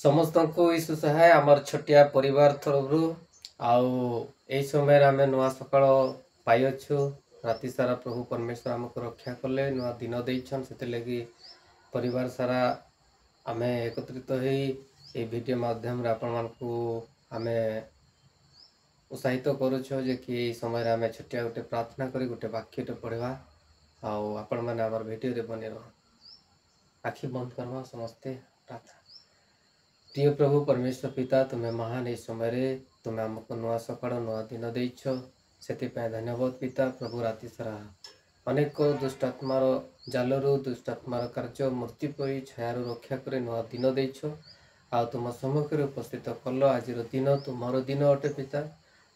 समस्त को यीशु सहाय आमर छोटिया परिवार तरफ आई समय आम नुआ सकाल पाइछु राति सारा प्रभु परमेश्वर आमको रक्षा कले नुआ दिन देछन से लगी परिवार सारा आम एकत्रित हो वीडियो माध्यम आपण मानकु आमे उत्साहित करुछ जे कि समय आम छोटिया गोटे प्रार्थना करी गोटे वाक्यटे पढ़वा आपण मैंने आम वीडियो रे बने रह आखि बंद करवा समस्ते प्रार्थना। प्रिय प्रभु परमेश्वर पिता तुम्हें महान इस समय तुम्हें आमको नुआ सकाळ नुआ दिन देछ से धन्यवाद पिता प्रभु राति सारा अनेक दुष्टात्मार जालरू दुष्टात्मार कार्य मूर्ति परी छायार रक्षा कर नुआ दिन देछ आ तुम सम्मुखें उपस्थित कल आज दिन तुम्हार दिन अटे पिता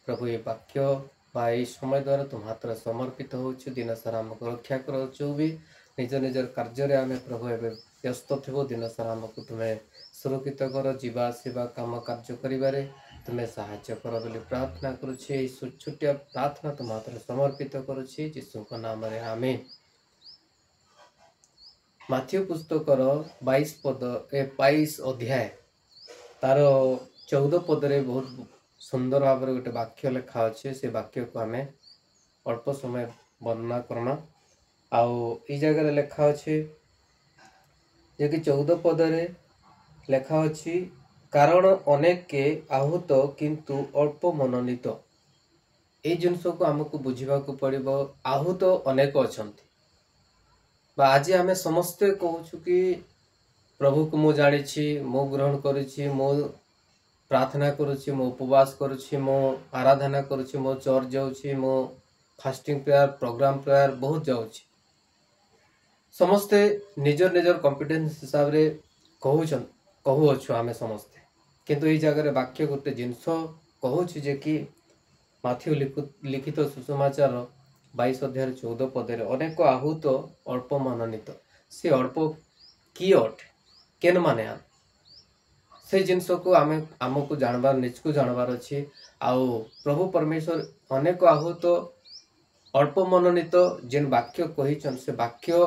प्रभु ये वाक्य बा समय द्वारा तुम हाथ समर्पित हो दिन सारा आमको रक्षा कर भी निज निजर कार्य आम प्रभु एवं व्यस्त थो दिन सारा आमको तुम्हें सुरक्षित कर जावा काम कार्य करिबारे तुम्हें साहाय्य कर बोली प्रार्थना करुछे छोटिया प्रार्थना तुम हाथ समर्पित करुछे यीशु नाम रे आमीन। माथ्यू पुस्तकर 22 अध्याय तार 14 पदरे बहुत सुंदर भाव गोटे वाक्य लेखा अच्छे से वाक्य को आम अल्प समय वर्णना करना आउ जगह लेखा अच्छे जे कि 14 पदरे लेखा अच्छी कारण अनेक के आहूत किंतु अल्प मनोनीत ये जिनस को आमको बुझा पड़ो आहूत अनेक अच्छा आज आम समस्ते कहूँ कि प्रभु को मु जानी मु ग्रहण करुच्ची मु प्रार्थना करुच्ची मु उपवास करुच्ची मु आराधना करुच्ची मो चर्च जाऊँगी मो फास्टिंग प्रेयर प्रोग्राम प्रेयर बहुत जाऊँगी समस्ते निजर निजर कॉन्फिडेंस हिसाब से कहूँ आम समस्ते किंतु ये जगह वाक्य गोटे जिनस कहूँ जे कि माथ्यू लिखित सुसमाचार 22 अध्याय 14 पदे अनेक आहूत अल्प मनोनीत से अल्प किए अटे केन माने से जिनस को आम आमको जानबार निज को जानबार अच्छी आउ प्रभु परमेश्वर अनेक आहूत अल्प मनोनीत जेन वाक्य कही से वाक्य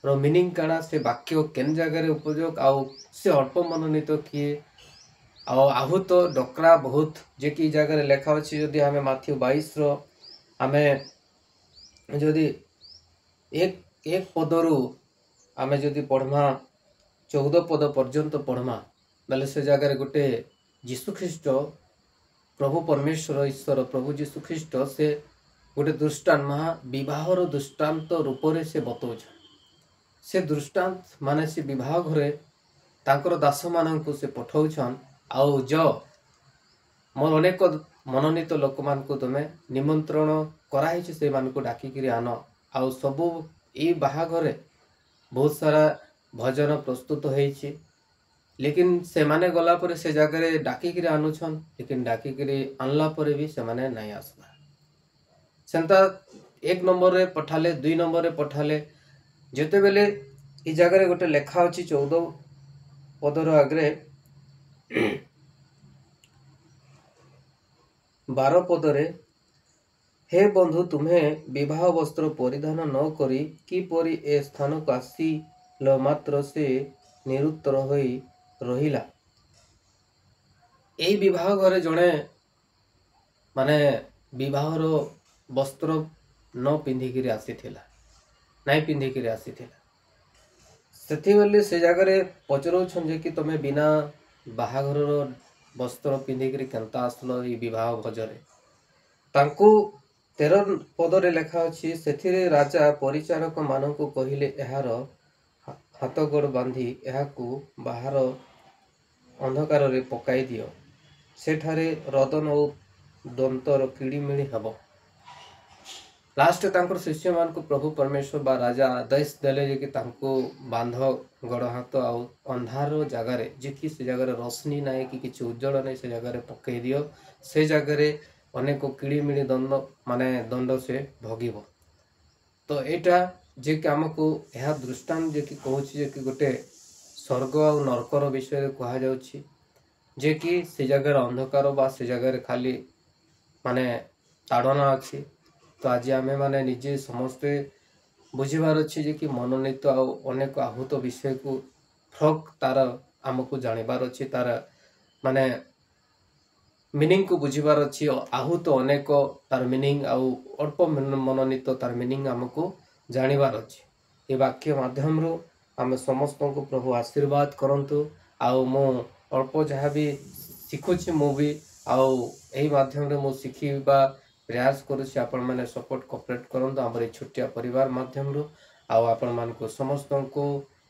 रो मीनिंग काना से वाक्य केन जगह उपयोग आउ से अल्प मनोनीत किए आहूत डकरा बहुत जे कि जगह लेखा अच्छी जदि आम माथ्यू 22 आम जदि एक पदरु आम जदि पढ़मा 14 पद पर्यंत पढ़मा बेले से जगह गोटे जीशुख्रीष्ट प्रभु परमेश्वर ईश्वर प्रभु जीशुख्रीष्ट से गोटे दृष्टांत महा विवाहर दृष्टांत रूप से बतौछ से दृष्टांत माने से विवाह घरे ताकर दास मानक से पठाउछन आउ जो मोर अनेक मनोनीत लोक मान को तुम्हें निमंत्रण कराई से मानक डाकिकी आन आउ सबू ये बाहाघरे बहुत सारा भजन प्रस्तुत होइछि लेकिन से माने गला पर से जगह डाकिकी आनुछन लेकिन डाकिकी आनला पर भी से माने नहीं आसला सेंता 1 नंबर रे पठाले 2 नंबर रे पठाले जेते बेले ई जगह गोटे लेखा अछि 14 पदर आगरे 12 पदरे हे बंधु तुम्हें विवाह वस्त्र परिधान न करी किपरि ए स्थान को आसिल मात्र से निरुत्तर होई रहिला। ए विवाह घरे जड़े माने विवाहर वस्त्र न पिंधिकी आसीथिला नहीं पिंधिकी आसीथिला से से जगह पचरौछन जे कि तुम्हें बिना बाहाघर वस्त्र पिंधिकी केनता आसलो ये विवाह भजरे तांकु 13 पदरे लेखा अच्छी से राजा परिचारक मानक कहले एहार हाथ गोड़ बांधी एहाकू बाहर अंधकार रे पकाई दियो सेठारे रदन और दंतर किड़िमिड़ी हब लास्ट तांकर शिष्य मान को प्रभु परमेश्वर बा राजा आदेश देले जे कि तांको बांध गड़ हाथ आउ अंधार जगार जे कि से जगह रोशनी ना कि किसी उज्जवल नहीं से जगह पकई दियो से जगह अनेक किड़िमिड़ी दंड माने दंड से भोगिब तो एटा जे कि आमको यह दृष्टांत जे कि कहूँ जे कि गोटे स्वर्ग और नरकर विषय कह जाउछि जे कि से जगह अंधकार बा से जगह खाली माने ताड़ना अच्छी तो आज आम मैंने निजे समस्ते बुझार अच्छी जे कि मनोनीत अनेक आहूत विषय को फ्रक तार आमको जानिबार अछि तार माने मीनिंग को बुझिबार अछि आहूत अनेक तार मीनिंग आउ अल्प मनोनीत तार मीनिंग आमको जानिबार अछि ए वाक्य माध्यम रो आम समस्त को प्रभु आशीर्वाद करंतु आउ मो अल्प जहाँ भी शिखुछि मु भी आउ एही माध्यम रे मु शिखिबा प्रयास करुछि आपण माने सपोर्ट कोऑपरेट करंतु हमर ए छोटिया परिवार माध्यम रो आउ आपण मान को समस्त को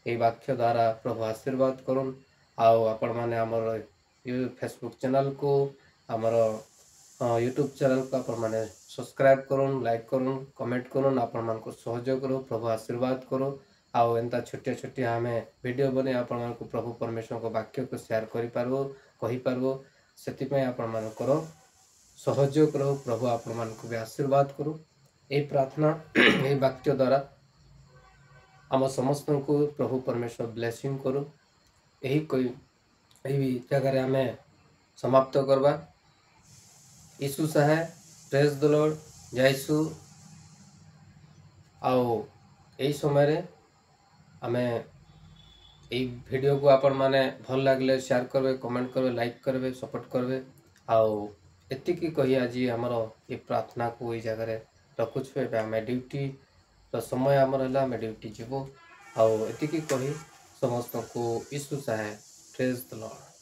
ए वाक्य द्वारा प्रभु आशीर्वाद करन आउ आपण माने हमर फेसबुक चैनल को हमर यूट्यूब चैनल को आपण माने सब्सक्राइब करुन लाइक करुन कमेंट करुन आपण मान को सहयोग करो प्रभु आशीर्वाद करो आउ एंता छोटिया छोटिया हमें वीडियो बने आपण मान को प्रभु परमेश्वर को वाक्य को शेयर करि पारबो कहि पारबो सेति पय आपण मान को सहयोग करो प्रभु आपण मान को भी आशीर्वाद करो ए प्रार्थना ए वाक्य द्वारा आम समस्त को प्रभु परमेश्वर ब्लेसिंग करो यही कोई यही जगह आम समाप्त करवा यीशु सहाय प्रेज द लॉर्ड जयसु आओ यही समय आमे এই ভিডিও को आपण माने भल लागले शेयर करबे कमेंट करबे लाइक करबे सपोर्ट करबे आउ एतिकी कही आज हमर ये प्रार्थना को ई जगह रखुछु एबे हमें ड्यूटी तो समय हमर हला हमें ड्यूटी जीवो आउ एतिकी कही समस्त को यीशु सहाय प्रेज द लॉर्ड।